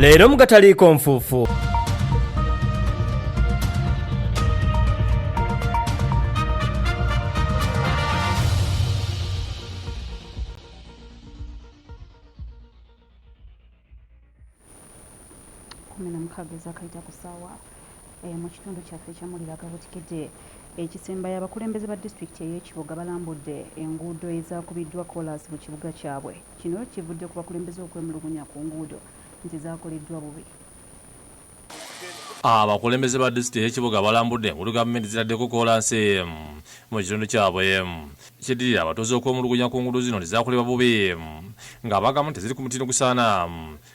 leero mugataliiko nfuufu. Aidah kusaawa mu kitundu kyaffe ekyamulira Agabuutikidde ekisembayo abakulembeze ba disitulikiti ey'ekibuga balambudde enguudo ezaakubiddwa koolaasi mu kibuga kyabwe. Kino kivudde ku bakulembeze okwemulugunya ku nguudo nti zaakoleddwa bubi. Abakulembeze ba disitulikiti y'ekibuga balambudde enguudo gavumenti zitaddeko koolaasi mu kitundu kyabwe kiddirira abatuuze okwemulugunya ku nguudo zino tezaakolebwa bubi nga bagamba teziri ku mutindo gusaana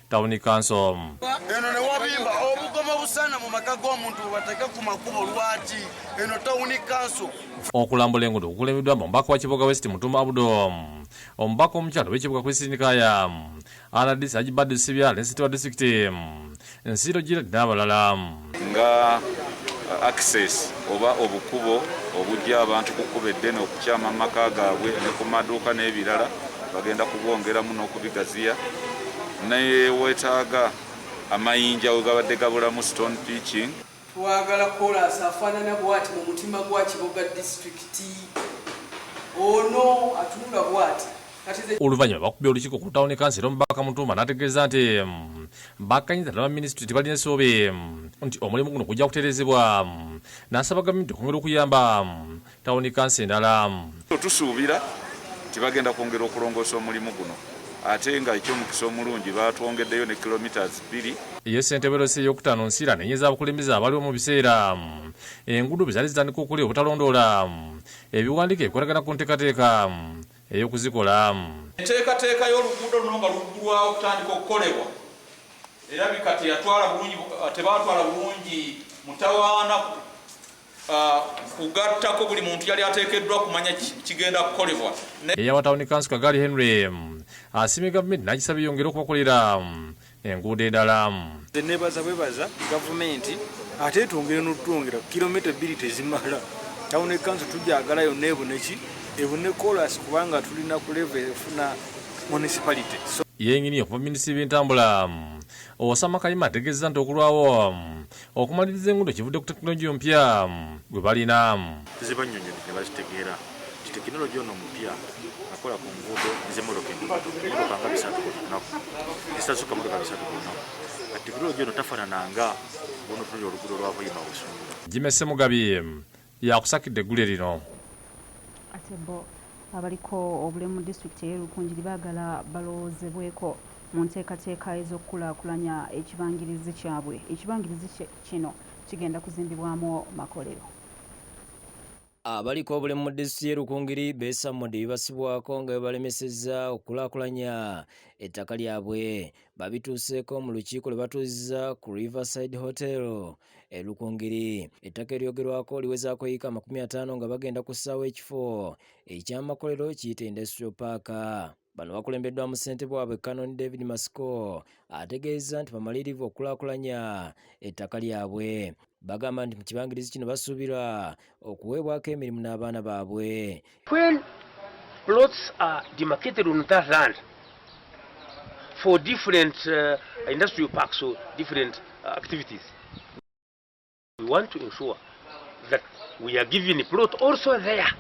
tawuni kanso. Eno ne wabimba obugoma busana mu maka g'omuntu bateke ku makubo lwaki eno tawuni kanso. Okulambula enguudo kukulembeddwa omubaka wa Kibuga West Mutumba Abudo, omubaka omukyalo w'ekibuga kw'Isinikaya RDC Agibadde Sibya Lesiti wa disitulikiti Nsiro Girard n'abalala. Nga access oba obukubo obujja abantu kukubedde n'okukyama mu maka gaabwe ne ku maduuka n'ebirala bagenda kubwongeramu n'okubigaziya naye wetaaga amayinja we gabadde gabulamu stone pitching. Twagala koolaasi afaanana bw'ati mu mutima gwa Kibuga disitulikiti ono atunula bw'ati. Oluvannyuma bakubye olukiiko ku tawuni kansiro omubaka Mutumba n'ategeeza nti bakkanyiza n'abaminisitule tebalina essuubi nti omulimu guno gujja kutereezebwa, n'asaba gavumenti okwongera okuyamba tawuni kansi endala. Tusuubira nti bagenda kwongera okulongoosa omulimu guno ate nga ekyomukisa omulungi batwongeddeyo ne kilometers 2. Ye ssentebe Rosi ey'okutaano Nsira nenyeza abakulembeze abaliwo mu biseera enguudo bwe zaali zitandika okuli obutalondoola ebiwandiiko ebikolagana ku nteekateeka ey'okuzikola. Enteekateeka y'oluguudo luno nga luggulwawo okutandika okukolebwa erabika tebaatwala bulungi mutawaana kugattako buli muntu yali ateekeddwa kumanya kigenda kukolebwa. Eyawa tawuni kansi Kagali Henry asimye gavumenti n'agisaba yongera okubakolera enguudo endala. Nebaza gavumenti ate twongere n'otwongera kilomita 2 tezimala. Tawuni kansi tujagala yonna ebune koolaasi kubanga tulina ku level efuna municipality. Yennyini okuva minisitiri b'entambula Osama Kalima ategeeza nti okulwawo okumaliriza enguudo kivudde ku tekinologiya ompya gwe balina. Zibannyonnyonyi ne bazitegeera nti tekinologiya ono omupya akola ku nguudo ez'emmotoka emmotoka nga 3 ku lunaku ezitasuka motoka 3 ku lunaku. Kati tekinologiya ono tafaanananga buno tulira oluguudo lwa Buyima Busumba. Jimese Mugabi yakusakidde eggule lino. Ate bo abaliko obulemu disitulikiti ey'Olukungiri baagala balowoozebweko mu nteekateeka ez'okukulaakulanya ekibangirizi kyabwe. Ekibangirizi kino kigenda kuzimbibwamu makolero. Abaliko obulemu mu disitulikiti y'Olukungiri beesamudde bibasibwako nga balemesezza okukulaakulanya ettaka lyabwe. Babituuseeko mu lukiiko lwe batuuzizza ku Riverside Hotel Lukungiri. Ettaka eryogerwako liwezaako yiika 50 nga bagenda kussaawo ekifo eky'amakolero kiyita Industrial Park. Bano bakulembeddwamu ssentebe waabwe Canon David Masiko ategeeza nti bamalirivu okukulaakulanya ettaka lyabwe. Bagamba nti mu kibangirizi kino basuubira okuweebwako emirimu n'abaana baabwe. When plots are demarcated on that land for different industrial parks or different activities, we want to ensure that we are giving a plot also there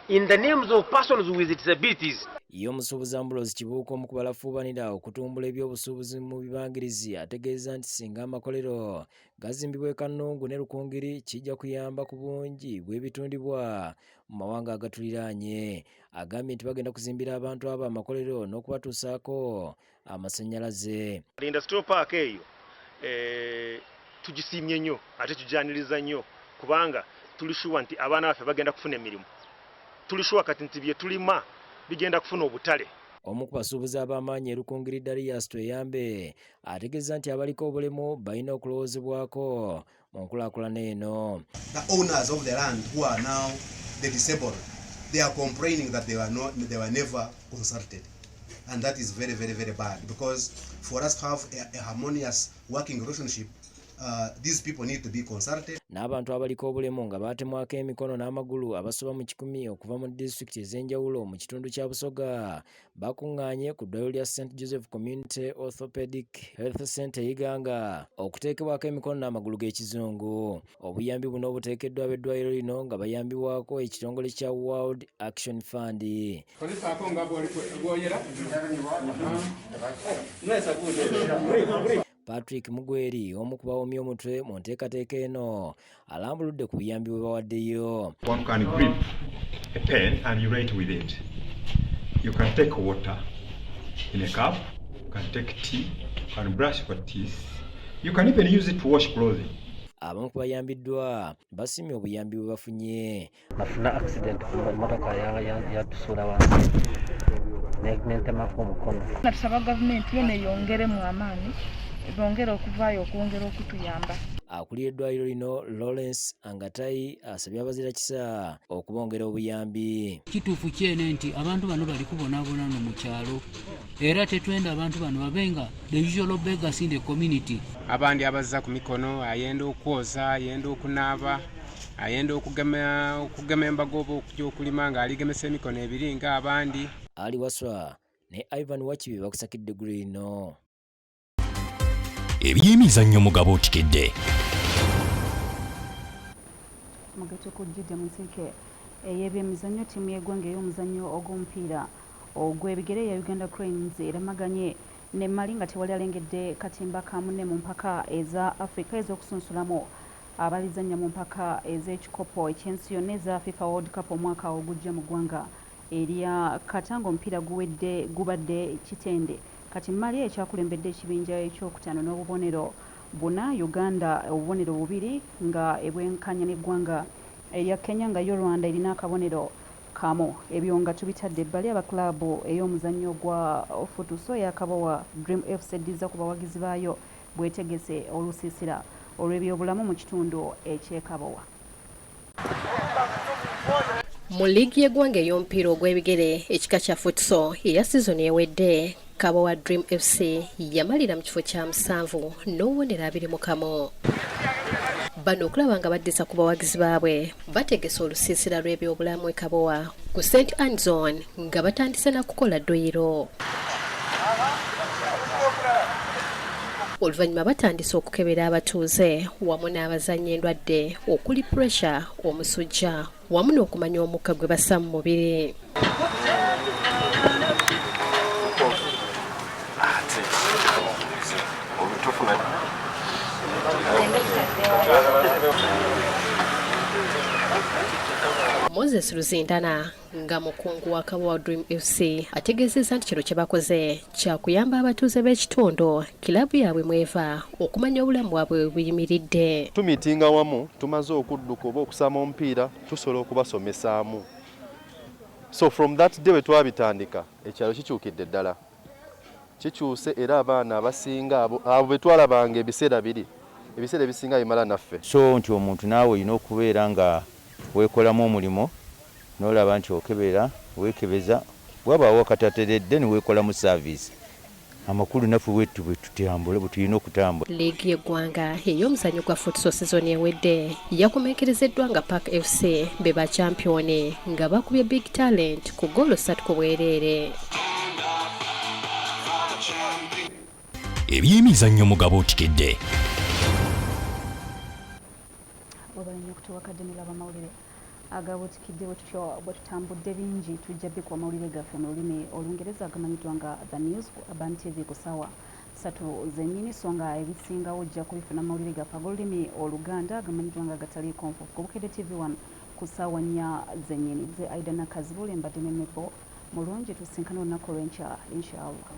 in the names of persons with disabilities. Iyo omusuubuzi Ambrose Kibuuka omu ku balafuubanira okutumbula ebyobusuubuzi mu bibangirizi ategeeza nti singa amakolero gazimbibwa e Kannungu ne Lukungiri kijja kuyamba ku bungi bw'ebitundibwa mu mawanga agatuliraanye. Agambye nti bagenda kuzimbira abantu abo amakolero n'okubatuusaako amasannyalaze. Industrial Park eyo tugisiimye nnyo ate tujjaniriza nnyo kubanga tulishuwa nti abaana baffe bagenda kufuna emirimu. Tulishuwa kati nti bye tulima bigenda kufuna obutale. Omu ku basuubuzi ab'amaanyi Lukungiri Darius Tweyambe ategeeza nti abaliko obulemu balina okulowoozebwako mu nkulaakulana eno. The owners of the land who are now the disabled, they are complaining that they were never consulted, and that is very, very, very bad, because for us to have a harmonious working relationship these people need to be consulted. N'abantu abaliko obulemu nga baatemwako emikono n'amagulu abasoba mu 10 okuva mu disitulikiti ez'enjawulo mu kitundu kya Busoga bakuŋŋaanye ku ddwaliro lya St. Joseph Community Orthopedic Health Center Iganga okuteekebwako emikono n'amagulu g'ekizungu. Obuyambi buno obuteekeddwa ab'eddwaliro lino nga bayambibwako ekitongole kya World Action Fund. Patrick Mugweri omu ku bawomya omutwe mu nteekateeka eno alambuludde ku buyambi bwe bawaddeyo. One can grip a pen and you write with it. You can take water in a cup, you can take tea, you can brush your teeth, you can even use it to wash clothing. Abamu ku bayambiddwa basimye obuyambi bwe bafunye. Nafuna accident ku motoka yatusula wansi nentemako omukono. Natusaba gavumenti yona eyongeremu amaanyi bongera okuvaayo okwongera okutuyamba. Akulira eddwaliro lino Lawrence Angatai asabye abazira kisa okubongera obuyambi. Kituufu kyene nti abantu bano bali kubonaabona no mu kyalo era tetwenda abantu bano babenga the usual beggars in the community. Abandi abazza ku mikono ayenda okwoza ayenda okunaaba ayenda okugema embago okujja nga aligemesa emikono ebiri nga abandi. Ali Waswa ne Ivan Wachibi bakusakidde ggulu lino. Ebyemizannyo mu Gabuutikidde. Mugato kujjidde mu nsike ey'ebyemizannyo ttiimu y'eggwanga ey'omuzannyo ogw'omupiira ogw'ebigere ya Uganda Cranes eramaganye ne Mali nga tewali alengedde katimba ka munne mu mpaka eza Africa ez'okusunsulamu abalizannya mu mpaka ez'ekikopo ekyensi yonna eza FIFA World Cup omwaka ogujja mu ggwanga erya Katanga. Omupiira gubadde kitende kati Mali ekyakulembedde ekibinja ekyokutaano n'obubonero buna, Uganda obubonero 2 nga ebwenkanya n'eggwanga erya Kenya nga yo Rwanda erina akabonero kamu. Ebyo nga tubitadde ebbali abakulaabu ey'omuzannyo gwa futuso yakabowa Dream FC eddiza ku bawagizi baayo bwetegese olusiisira olw'ebyobulamu mu kitundu ekyekabowa. Mu liigi y'eggwanga ey'omupiira ogw'ebigere ekika kya futuso eya sizoni ewedde Kabowa Dream FC yamalira mu kifo kya 7 n'obubonero 21. Bano okulaba nga baddisa ku bawagizi baabwe bategesa olusiisira lw'ebyobulamu e Kabowa ku St. Anne Zone nga batandise na kukola dduyiro. Oluvannyuma batandise okukebera abatuuze wamu n'abazannya endwadde okuli pressure, omusujja wamu n'okumanya omukka gwe bassa mu mubiri. Moses Luzindana nga mukungu wa Kabowa Dream FC ategeezezza nti kino kye bakoze kyakuyamba abatuuze b'ekitundu kilabu yaabwe mweva okumanya obulamu bwabwe buyimiridde. Tumiitinga wamu tumaze okudduka oba okusama omupiira tusobola okubasomesaamu. So from that day we twabitandika ekyalo kikyukidde ddala. Kikyuse era abaana abasinga abo be twalabanga ebiseera ebisinga bimala naffe. So nti omuntu naawe olina okubeera nga weekolamu omulimo n'olaba nti okebera weekebeza wabaawo akatateredde ne weekolamu saaviisi. Amakulu naffe bwetu bwe tutambule bwe tulina okutambula. Liigi y'eggwanga ey'omuzannyo gwa futuso sizoni ewedde yakomeekerezeddwa nga Park FC be ba champiyoni nga bakubye Big Talent ku ggoolo 3 ku bwereere. Ebyemizannyo mu Gabuutikidde. Wabalinye okutuwakadde mulaba mawulire agabuutikidde bwe tutambudde bingi tujja bikwa mawulire gaffe mu lulimi Olungereza agamanyiddwa nga The News Urban TV ku ssaawa 3 zennyini so nga ebisingawo ojja kubifuna mawulire gaffe ag'olulimi Oluganda agamanyiddwa nga gataliiko nfu ku Bukedde TV 1 ku ssaawa 4 zennyini. Ze Aidah Nakkazi mbadde ne Mepo mulungi tusinkana olunaku olw'enkya inshallah.